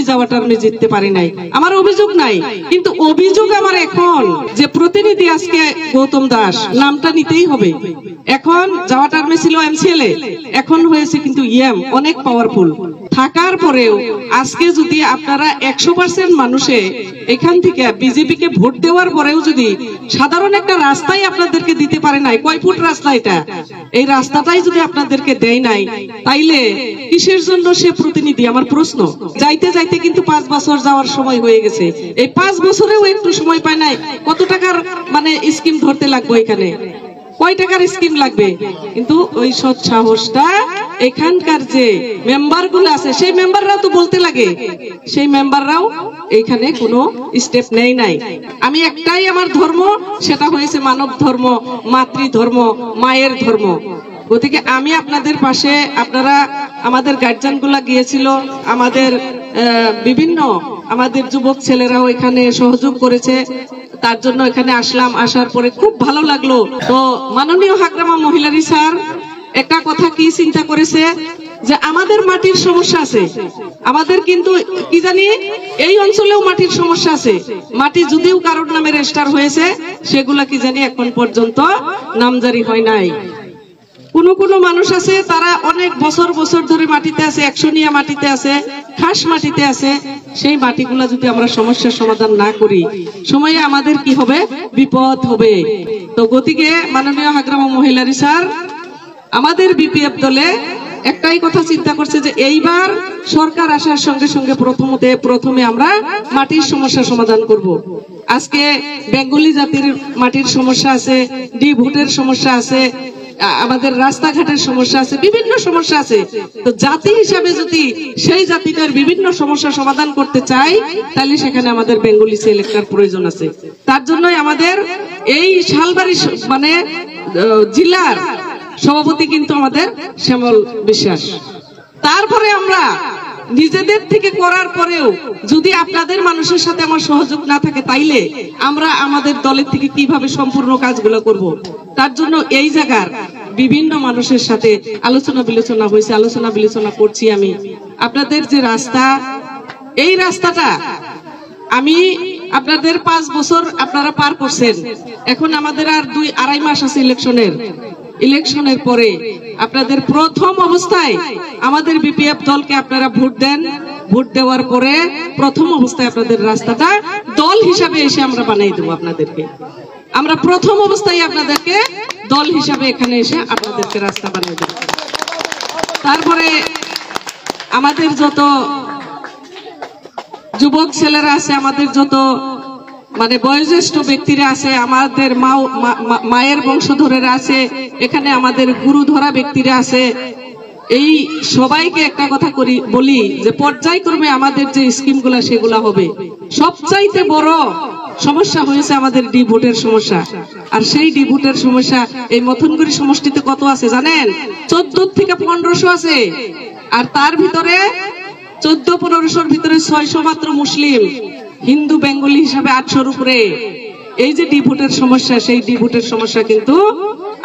যাওয়া টার্মে জিততে পারি নাই, আমার অভিযোগ নাই। কিন্তু অভিযোগ আমার এখন যে প্রতিনিধি আজকে গৌতম দাস নামটা নিতেই হবে। এখন যাওয়া টার্মে ছিল এমসিএলএ, এখন হয়েছে কিন্তু ইএম, অনেক পাওয়ারফুল থাকার পরেও আজকে যদি আপনারা 100% মানুষে এখান থেকে বিজেপিকে ভোট দেওয়ার পরেও যদি সাধারণ একটা রাস্তাই আপনাদেরকে দিতে পারে নাই, কয় ফুট রাস্তা এটা, এই রাস্তাটাই যদি আপনাদেরকে দেয় নাই, তাইলে কিসের জন্য সে প্রতিনিধি? আমার প্রশ্ন। যাইতে যাইতে কিন্তু 5 বছর যাওয়ার সময় হয়ে গেছে, এই 5 বছরেও একটু সময় পায় নাই। কত টাকার মানে স্কিম ধরতে লাগবে এখানে, কয় টাকার স্কিম লাগবে? কিন্তু ওই সৎ সাহসটা এখানকার যে মেম্বার গুলো আছে সেই মেম্বাররাও তো বলতে লাগে, সেই মেম্বাররাও এখানে কোনো স্টেপ নেই নাই। আমি একটাই আমার ধর্ম, সেটা হয়েছে মানব ধর্ম, মাতৃ ধর্ম, মায়ের ধর্ম। গতিকে আমি আপনাদের পাশে, আপনারা আমাদের গার্জিয়ান গুলা গিয়েছিল, আমাদের বিভিন্ন আমাদের যুবক ছেলেরাও এখানে সহযোগ করেছে, তার জন্য এখানে আসলাম। আসার পরে খুব ভালো লাগলো। তো মাননীয় হাগ্রামা মহিলারী স্যার একটা কথা কি চিন্তা করেছে যে আমাদের মাটির সমস্যা আছে, আমাদের কিন্তু কি জানি এই অঞ্চলেও মাটির সমস্যা আছে। মাটি যদিও কারোর নামে রেজিস্টার হয়েছে, সেগুলা কি জানি এখন পর্যন্ত নামজারি হয় নাই। কোন মানুষ আছে তারা অনেক বছর বছর ধরে মাটিতে আছে, 100 মাটিতে আছে, খাস মাটিতে আছে। সেই মাটিগুলা যদি আমরা সমস্যার সমাধান না করি, সময়ে আমাদের কি হবে? বিপদ হবে। তো গতিকে মাননীয় হাগ্রামা মহিলারী স্যার আমাদের বিপিএফ দলে একটাই কথা চিন্তা করছে যে এইবার সরকার আসার সঙ্গে সঙ্গে প্রথমে আমরা মাটির সমস্যার সমাধান করব। আজকে বেঙ্গলি জাতির মাটির সমস্যা আছে, ডি ভোটের সমস্যা আছে, আমাদের রাস্তাঘাটের সমস্যা আছে, বিভিন্ন সমস্যা আছে। তো জাতি হিসাবে যদি সেই জাতিটার বিভিন্ন সমস্যা সমাধান করতে চাই, তাহলে সেখানে আমাদের বেঙ্গলি সেল একটার প্রয়োজন আছে। তার জন্যই আমাদের এই শালবাড়ি মানে জেলার সভাপতি কিন্তু আমাদের শ্যামল বিশ্বাস। তারপরে আমরা নিজেদের থেকে করার পরেও যদি আপনাদের মানুষের সাথে আমার সহযোগ না থাকে, তাইলে আমরা আমাদের দলের থেকে কিভাবে সম্পূর্ণ কাজগুলো করব? তার জন্য এই জায়গার বিভিন্ন মানুষের সাথে আলোচনা বিলোচনা হয়েছে, আলোচনা বিলোচনা করছি। আমি আপনাদের যে রাস্তা, এই রাস্তাটা আমি আপনাদের 5 বছর আপনারা পার করছেন, এখন আমাদের আর 2-2.5 মাস আছে ইলেকশনের পরে আপনাদের প্রথম অবস্থায় আমাদের বিপিএফ দলকে আপনারা ভোট দেন। ভোট দেওয়ার পরে প্রথম অবস্থায় আপনাদের রাস্তাটা দল হিসাবে এসে আমরা বানাই দেবো আপনাদেরকে। আমরা প্রথম অবস্থায় আপনাদেরকে দল হিসাবে এখানে এসে আপনাদেরকে রাস্তা বানাই দেব। তারপরে আমাদের যত যুবক ছেলেরা আছে, আমাদের যত মানে বয়োজ্যেষ্ঠ ব্যক্তিরা আছে, আমাদের মায়ের বংশধরেরা আছে, এখানে আমাদের গুরু ধরা ব্যক্তিরা আছে, এই সবাইকে একটা কথা বলি যে পর্যায়ক্রমে আমাদের যে স্কিমগুলা সেগুলা হবে। সবচাইতে বড় সমস্যা হয়েছে আমাদের ডি ভোটের সমস্যা। আর সেই ডি ভোটের সমস্যা এই মথনগুড়ি সমষ্টিতে কত আছে জানেন? 14 থেকে 1500 আছে। আর তার ভিতরে 1400-1500-র ভিতরে 600 মাত্র মুসলিম, হিন্দু বেঙ্গলি হিসাবে 800-র উপরে। এই যে ডি ভোটের সমস্যা, সেই ডি ভোটের সমস্যা কিন্তু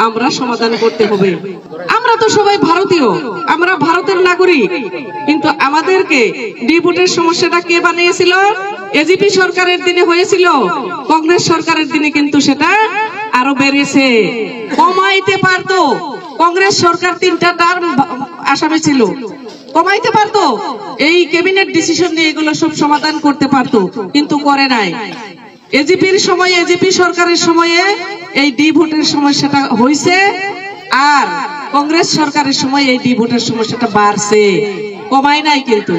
আমরা সমাধান করতে হবে। আমরা তো সবাই ভারতীয়, আমরা ভারতের নাগরিক, কিন্তু আমাদেরকে ডি ভোটের সমস্যাটা কে বানিয়েছিল? এজিপি সরকারের দিনে হয়েছিল, কংগ্রেস সরকারের দিনে কিন্তু সেটা আরো বেড়েছে। কমাইতে পারতো, কংগ্রেস সরকার 3টা টার্ম আসামে ছিল, কমাইতে পারতো, এই ক্যাবিনেট ডিসিশন নিয়ে এগুলো সব সমাধান করতে পারতো, কিন্তু করে নাই। এজিপির সময়, এজিপি সরকারের সময়ে এই ডি ভোটের সমস্যাটা হয়েছে, আর কংগ্রেস সরকারের সময় এই ডি ভোটের সমস্যাটা বাড়ছে, কমায় নাই। কিন্তু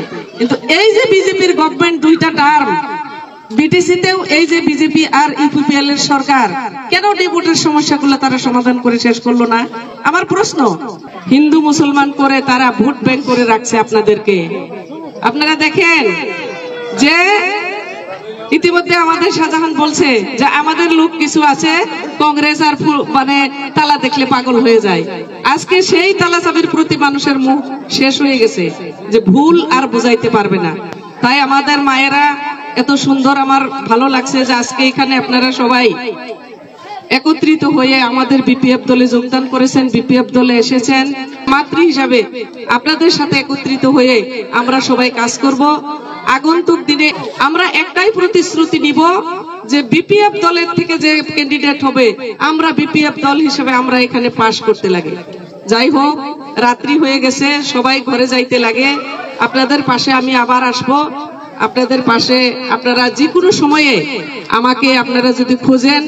এই যে বিজেপির গভর্নমেন্ট 2টা টার্ম, বিটিসিতেও এই যে বিজেপি আর ইউপিপিএল এর সরকার, কেন ডি ভোটের সমস্যাগুলো তারা সমাধান করে শেষ করলো না? আমার প্রশ্ন। হিন্দু মুসলমান করে তারা ভোট ব্যাংক করে রাখছে আপনাদেরকে। আপনারা দেখেন যে ইতিমধ্যে আমাদের শাহজাহান বলছে যে আমাদের লোক কিছু আছে কংগ্রেস আর মানে তালা দেখলে পাগল হয়ে যায়। আজকে সেই তালা চাবির প্রতি মানুষের মুখ শেষ হয়ে গেছে, যে ভুল আর বুঝাইতে পারবে না। তাই আমাদের মায়েরা এত সুন্দর, আমার ভালো লাগছে যে আজকে এখানে আপনারা সবাই একত্রিত হয়ে আমাদের বিপিএফ দলে যোগদান করেছেন, বিপিএফ দলে এসেছেন। মাতৃ হিসাবে আপনাদের সাথে একত্রিত হয়ে আমরা সবাই কাজ করব। আগন্তুক দিনে আমরা একটাই প্রতিশ্রুতি নিব যে বিপিএফ দলের থেকে যে ক্যান্ডিডেট হবে আমরা বিপিএফ দল হিসেবে আমরা এখানে পাশ করতে লাগে। যাই হোক, রাত্রি হয়ে গেছে, সবাই ঘরে যাইতে লাগে। আপনাদের পাশে আমি আবার আসব, আপনাদের পাশে আপনারা যে কোনো সময়ে আমাকে আপনারা যদি খোঁজেন,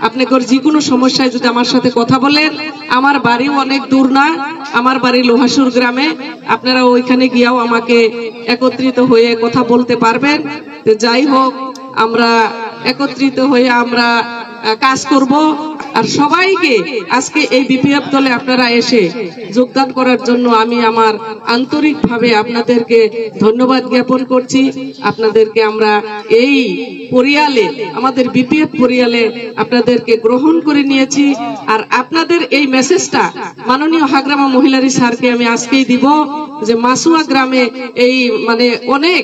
আপনাদের যে কোনো সমস্যায় যদি আমার সাথে কথা বলেন, আমার বাড়িও অনেক দূর না, আমার বাড়ি লোহাসুর গ্রামে, আপনারা ওইখানে গিয়েও আমাকে একত্রিত হয়ে কথা বলতে পারবেন। তো যাই হোক, আমরা একত্রিত হয়ে আমরা কাজ করব। আর সবাইকে আজকে এই বিপিএফ দলে আপনারা এসে যোগদান করার জন্য আমি আমার আন্তরিকভাবে আপনাদেরকে ধন্যবাদ জ্ঞাপন করছি। আপনাদেরকে আমরা এই পরিয়ালে, আমাদের বিপিএফ পরিয়ালে আপনাদেরকে গ্রহণ করে নিয়েছি। আর আপনাদের এই মেসেজটা মাননীয় হাগ্রামা মহিলারী স্যারকে আমি আজকেই দিব যে মাসুয়া গ্রামে এই অনেক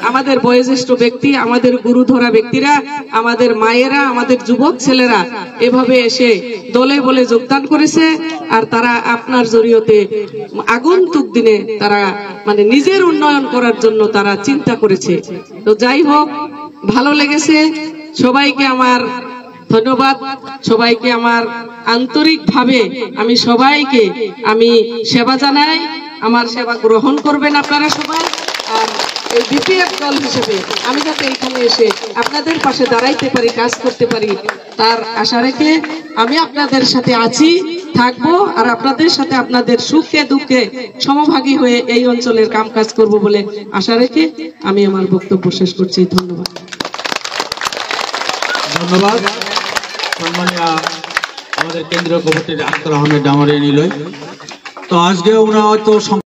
আমাদের বয়োজ্যেষ্ঠ ব্যক্তি, আমাদের গুরুধরা ব্যক্তিরা, আমাদের মায়েরা, আমাদের যুবক ছেলেরা এভাবে এসে দলে বলে যোগদান করেছে। আর তারা আপনার জরিয়তে আগন্তুক দিনে তারা নিজের উন্নয়ন করার জন্য তারা চিন্তা করেছে। তো যাই হোক, ভালো লেগেছে। সবাইকে আমার ধন্যবাদ, সবাইকে আমার আন্তরিকভাবে আমি সবাইকে আমি সেবা জানাই। আমার সেবা গ্রহণ করবেন আপনারা সবাই। আর এই বিপিএফ দল হিসেবে আমি যাতে এখানে এসে আপনাদের পাশে দাঁড়াইতে পারি, কাজ করতে পারি, তার আশা রেখে আমি আপনাদের সাথে আছি, থাকবো। আর আপনাদের সাথে আপনাদের সুখে দুঃখে সমভাগী হয়ে এই অঞ্চলের কাম কাজ করব বলে আশা রেখে আমি আমার বক্তব্য শেষ করছি। ধন্যবাদ। ধন্যবাদ। সম্মানীয় আমাদের কেন্দ্রীয় কমিটির আক্তার আহমেদ ডামারে নিলয়। তো আজকে ওরা হয়তো